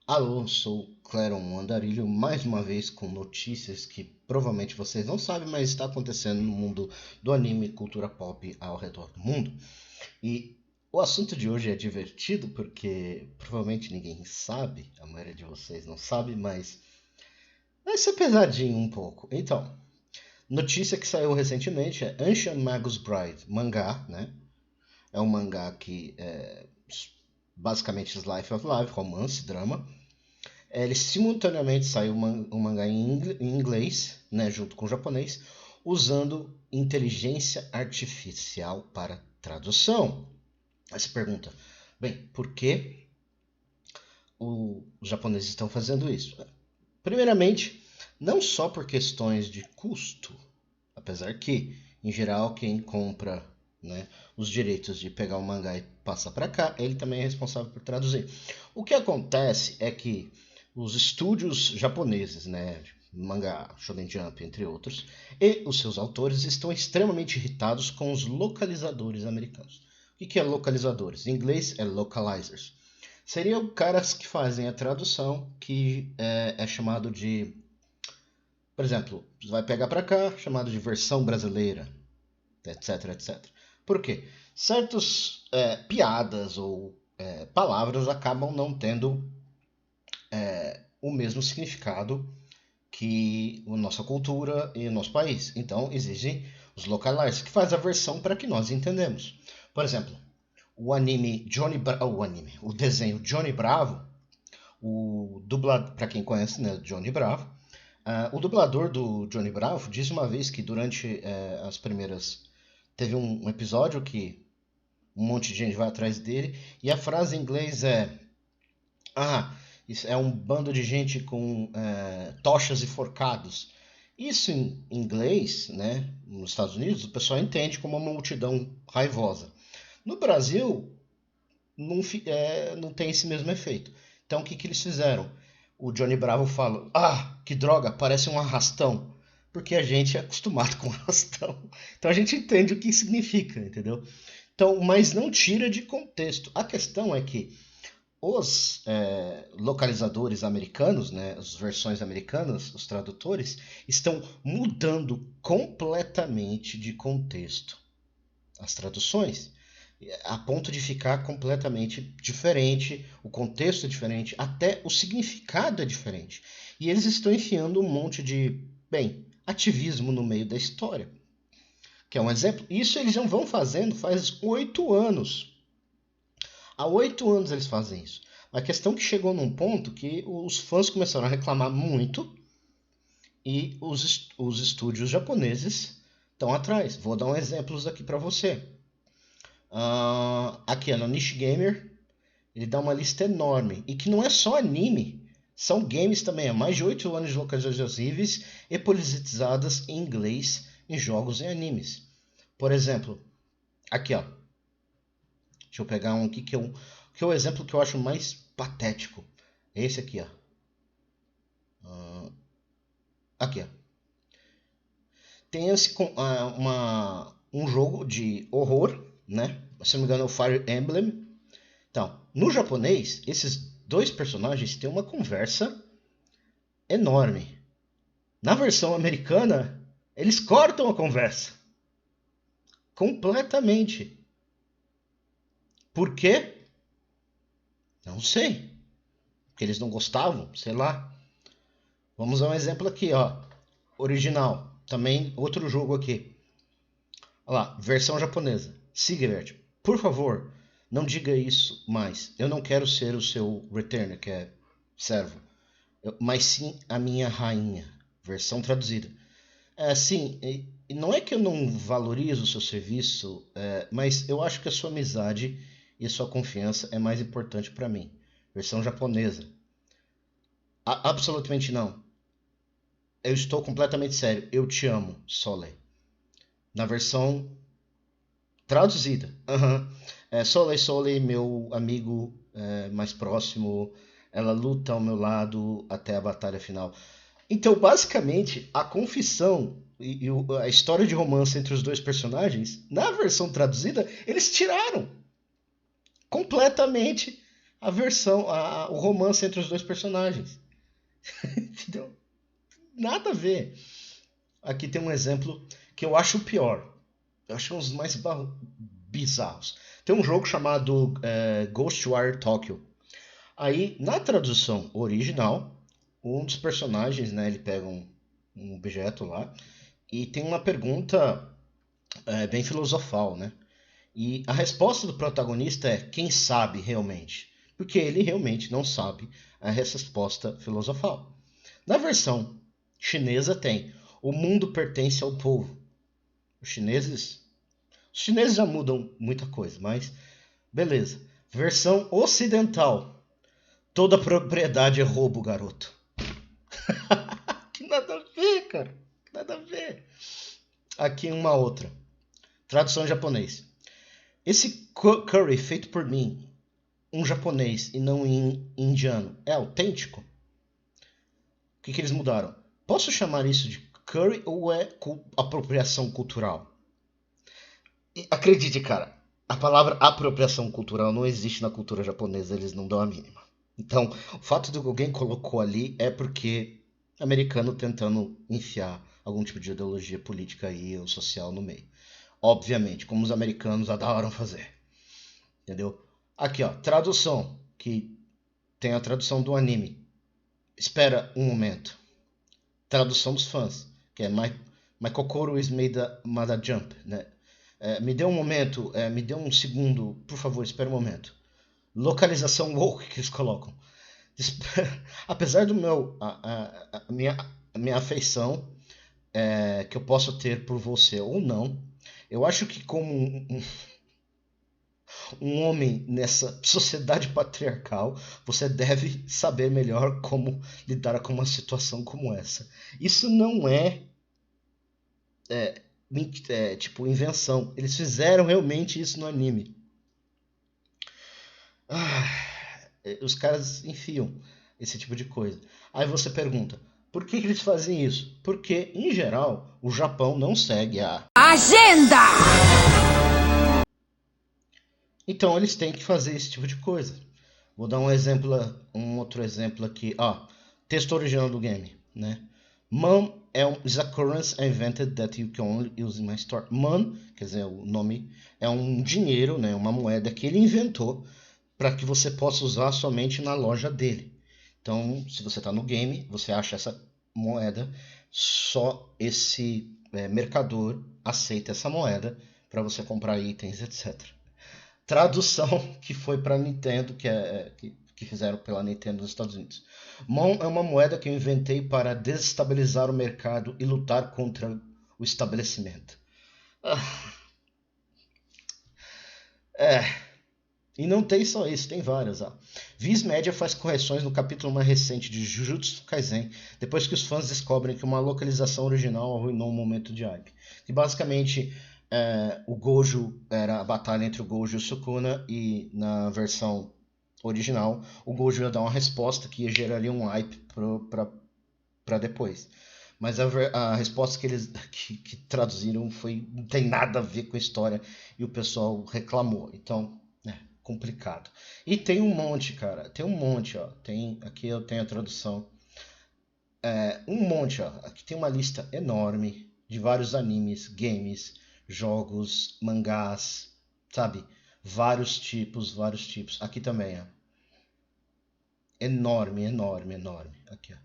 Alô, sou Cléron Andarilho, mais uma vez com notícias que provavelmente vocês não sabem, mas está acontecendo no mundo do anime e cultura pop ao redor do mundo. E o assunto de hoje é divertido porque provavelmente ninguém sabe, a maioria de vocês não sabe, mas vai ser pesadinho um pouco. Então, notícia que saiu recentemente é Ancient Magus Bride, mangá, né? É um mangá que é basicamente Slice of Life, romance, drama. Ele simultaneamente saiu um mangá em inglês, né, junto com o japonês, usando inteligência artificial para tradução. Aí você pergunta, bem, por que os japoneses estão fazendo isso? Primeiramente, não só por questões de custo, apesar que, em geral, quem compra, né, os direitos de pegar o mangá e passar para cá, ele também é responsável por traduzir. O que acontece é que os estúdios japoneses, né, mangá, Shonen Jump, entre outros, e os seus autores estão extremamente irritados com os localizadores americanos. O que é localizadores? Em inglês é localizers. Seriam caras que fazem a tradução, que é chamado de, por exemplo, você vai pegar para cá, chamado de versão brasileira, etc, etc. Por quê? Certas piadas ou palavras acabam não tendo o mesmo significado que a nossa cultura e o nosso país. Então, existem os localizers, que faz a versão para que nós entendemos. Por exemplo, o anime o desenho Johnny Bravo, o dublador, para quem conhece, né, Johnny Bravo, o dublador do Johnny Bravo disse uma vez que durante as primeiras... Teve um episódio que um monte de gente vai atrás dele e a frase em inglês é: Ah, isso é um bando de gente com tochas e forcados. Isso em inglês, né, nos Estados Unidos, o pessoal entende como uma multidão raivosa. No Brasil, não tem esse mesmo efeito. Então, o que eles fizeram? O Johnny Bravo fala: Ah, que droga, parece um arrastão. Porque a gente é acostumado com arrastão. Então a gente entende o que significa, entendeu? Então, mas não tira de contexto. A questão é que os localizadores americanos, né, as versões americanas, os tradutores, estão mudando completamente de contexto as traduções, a ponto de ficar completamente diferente, o contexto é diferente, até o significado é diferente. E eles estão enfiando um monte de, bem, ativismo no meio da história. Que é um exemplo. Isso eles já vão fazendo faz 8 anos. Há 8 anos eles fazem isso. A questão que chegou num ponto que os fãs começaram a reclamar muito e os estúdios japoneses estão atrás. Vou dar um exemplo aqui para você. Aqui no Niche Gamer, ele dá uma lista enorme. E que não é só anime. São games também. Há mais de 8 anos de localizações livres e politizadas em inglês em jogos e animes. Por exemplo, aqui ó. Deixa eu pegar um aqui que é o exemplo que eu acho mais patético. É esse aqui, ó. Aqui, ó. Tem um jogo de horror, né? Se não me engano, é o Fire Emblem. Então, no japonês, esses dois personagens têm uma conversa enorme. Na versão americana, eles cortam a conversa. Completamente. Por quê? Não sei. Porque eles não gostavam, sei lá. Vamos a um exemplo aqui, ó. Original. Também outro jogo aqui. Olha lá, versão japonesa. Sigvert, por favor, não diga isso mais. Eu não quero ser o seu returner, que é servo. Mas sim a minha rainha. Versão traduzida. Sim, não é que eu não valorizo o seu serviço, mas eu acho que a sua amizade e a sua confiança é mais importante para mim. Versão japonesa. Absolutamente não. Eu estou completamente sério. Eu te amo, Sole. Na versão traduzida. Sole, meu amigo mais próximo. Ela luta ao meu lado até a batalha final. Então, basicamente, a confissão e a história de romance entre os dois personagens, na versão traduzida, eles tiraram completamente a versão, o romance entre os dois personagens. Entendeu? Nada a ver. Aqui tem um exemplo que eu acho o pior. Eu acho um dos mais bizarros. Tem um jogo chamado Ghostwire Tokyo. Aí, na tradução original, um dos personagens, né, ele pega um objeto lá e tem uma pergunta bem filosofal, né? E a resposta do protagonista é quem sabe realmente? Porque ele realmente não sabe a resposta filosofal. Na versão chinesa tem o mundo pertence ao povo. Os chineses já mudam muita coisa, mas beleza. Versão ocidental. Toda propriedade é roubo, garoto. Que nada a ver, cara. Nada a ver. Aqui uma outra. Tradução em japonês. Esse curry feito por mim, um japonês e não em indiano, é autêntico? O que eles mudaram? Posso chamar isso de curry ou é apropriação cultural? E acredite, cara, a palavra apropriação cultural não existe na cultura japonesa, eles não dão a mínima. Então, o fato de que alguém colocou ali é porque americano tentando enfiar algum tipo de ideologia política aí ou social no meio. Obviamente, como os americanos adoram fazer. Entendeu? Aqui, ó, tradução, que tem a tradução do anime. Espera um momento. Tradução dos fãs, que é My Kokoro is made a jump, né? Me dê um momento, me dê um segundo, por favor, espera um momento. Localização woke que eles colocam. Apesar do minha afeição que eu posso ter por você ou não, eu acho que como um homem nessa sociedade patriarcal, você deve saber melhor como lidar com uma situação como essa. Isso não tipo invenção. Eles fizeram realmente isso no anime. Os caras enfiam esse tipo de coisa. Aí você pergunta, por que eles fazem isso? Porque, em geral, o Japão não segue a agenda! Então eles têm que fazer esse tipo de coisa. Vou dar um outro exemplo aqui. Texto original do game, né? Man is a currency invented that you can only use in my store. Man, quer dizer, o nome é um dinheiro, né? Uma moeda que ele inventou para que você possa usar somente na loja dele. Então, se você está no game, você acha essa moeda, só esse mercador aceita essa moeda para você comprar itens, etc. Tradução que foi para Nintendo, que fizeram pela Nintendo nos Estados Unidos. Mon é uma moeda que eu inventei para desestabilizar o mercado e lutar contra o estabelecimento. E não tem só isso, tem várias. Viz Media faz correções no capítulo mais recente de Jujutsu Kaisen, depois que os fãs descobrem que uma localização original arruinou um momento de hype. Que basicamente o Gojo era a batalha entre o Gojo e o Sukuna, e na versão original o Gojo ia dar uma resposta que ia geraria um hype para depois. Mas a resposta que eles que traduziram não tem nada a ver com a história e o pessoal reclamou. Então, complicado. E tem um monte, cara. Tem um monte, ó. Aqui eu tenho a tradução. Um monte, ó. Aqui tem uma lista enorme de vários animes, games, jogos, mangás, sabe? Vários tipos. Aqui também, ó. Enorme, enorme, enorme. Aqui, ó.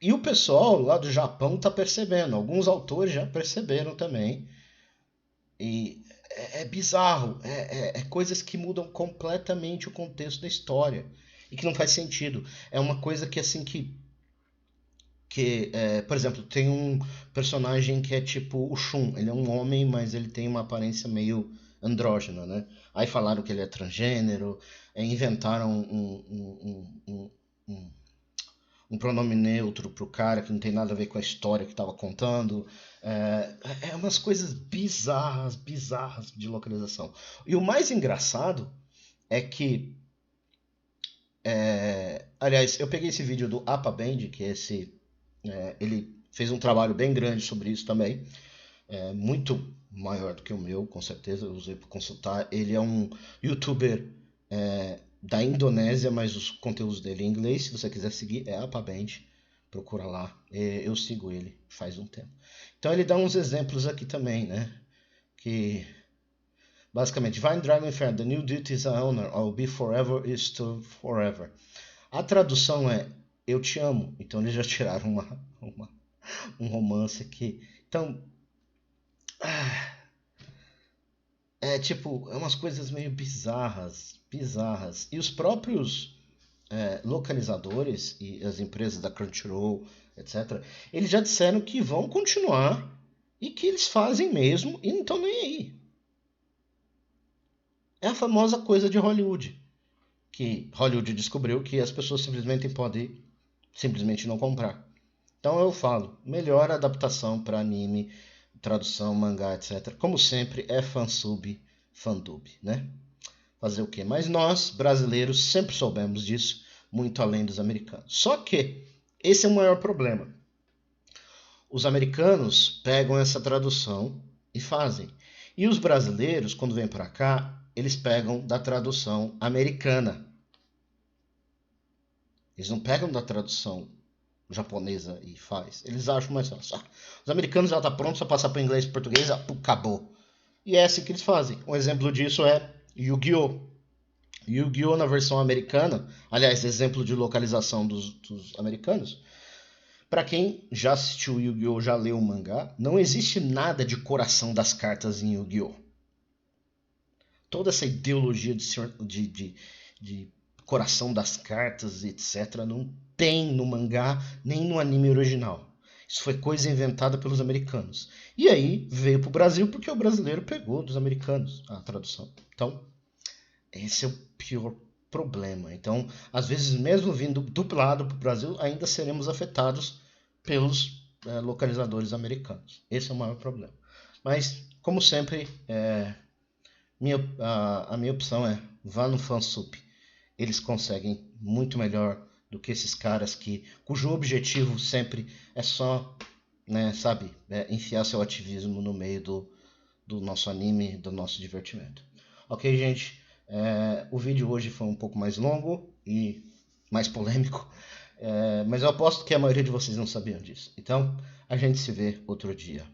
E o pessoal lá do Japão tá percebendo. Alguns autores já perceberam também. E é bizarro. É coisas que mudam completamente o contexto da história. E que não faz sentido. É uma coisa que, assim, por exemplo, tem um personagem que é tipo o Shun. Ele é um homem, mas ele tem uma aparência meio andrógena, né? Aí falaram que ele é transgênero, inventaram um pronome neutro pro cara que não tem nada a ver com a história que estava contando. Umas coisas bizarras de localização. E o mais engraçado é que aliás, eu peguei esse vídeo do Appa Band, que é ele fez um trabalho bem grande sobre isso também, muito maior do que o meu, com certeza, eu usei para consultar. Ele é um youtuber da Indonésia, mas os conteúdos dele em inglês. Se você quiser seguir, é Apabend. Procura lá. Eu sigo ele faz um tempo. Então ele dá uns exemplos aqui também, né? Que basicamente, Vine Dragon Fair, the new duty is a honor, or be forever is to forever. A tradução é eu te amo. Então eles já tiraram um romance aqui. Então, é umas coisas meio bizarras. E os próprios localizadores e as empresas da Crunchyroll, etc., eles já disseram que vão continuar e que eles fazem mesmo e não estão nem aí. É a famosa coisa de Hollywood, que Hollywood descobriu que as pessoas simplesmente podem simplesmente não comprar. Então eu falo, melhor adaptação para anime, tradução, mangá, etc. Como sempre, é fansub, fandub, né? Fazer o quê? Mas nós, brasileiros, sempre soubemos disso, muito além dos americanos. Só que esse é o maior problema. Os americanos pegam essa tradução e fazem. E os brasileiros, quando vêm para cá, eles pegam da tradução americana. Eles não pegam da tradução japonesa e faz. Eles acham mais fácil. Os americanos já estão prontos, só passar para inglês e português, acabou. E é assim que eles fazem. Um exemplo disso é Yu-Gi-Oh! Yu-Gi-Oh! Na versão americana, aliás, exemplo de localização dos americanos. Para quem já assistiu Yu-Gi-Oh! Já leu o mangá, não existe nada de coração das cartas em Yu-Gi-Oh! Toda essa ideologia de coração das cartas, etc., não tem no mangá nem no anime original. Isso foi coisa inventada pelos americanos. E aí veio para o Brasil porque o brasileiro pegou dos americanos a tradução. Então, esse é o pior problema. Então, às vezes, mesmo vindo dublado para o Brasil, ainda seremos afetados pelos localizadores americanos. Esse é o maior problema. Mas, como sempre, a minha opção é vá no fansub. Eles conseguem muito melhor do que esses caras cujo objetivo sempre é só, né, sabe, enfiar seu ativismo no meio do nosso anime, do nosso divertimento. Ok, gente? O vídeo hoje foi um pouco mais longo e mais polêmico, mas eu aposto que a maioria de vocês não sabiam disso. Então, a gente se vê outro dia.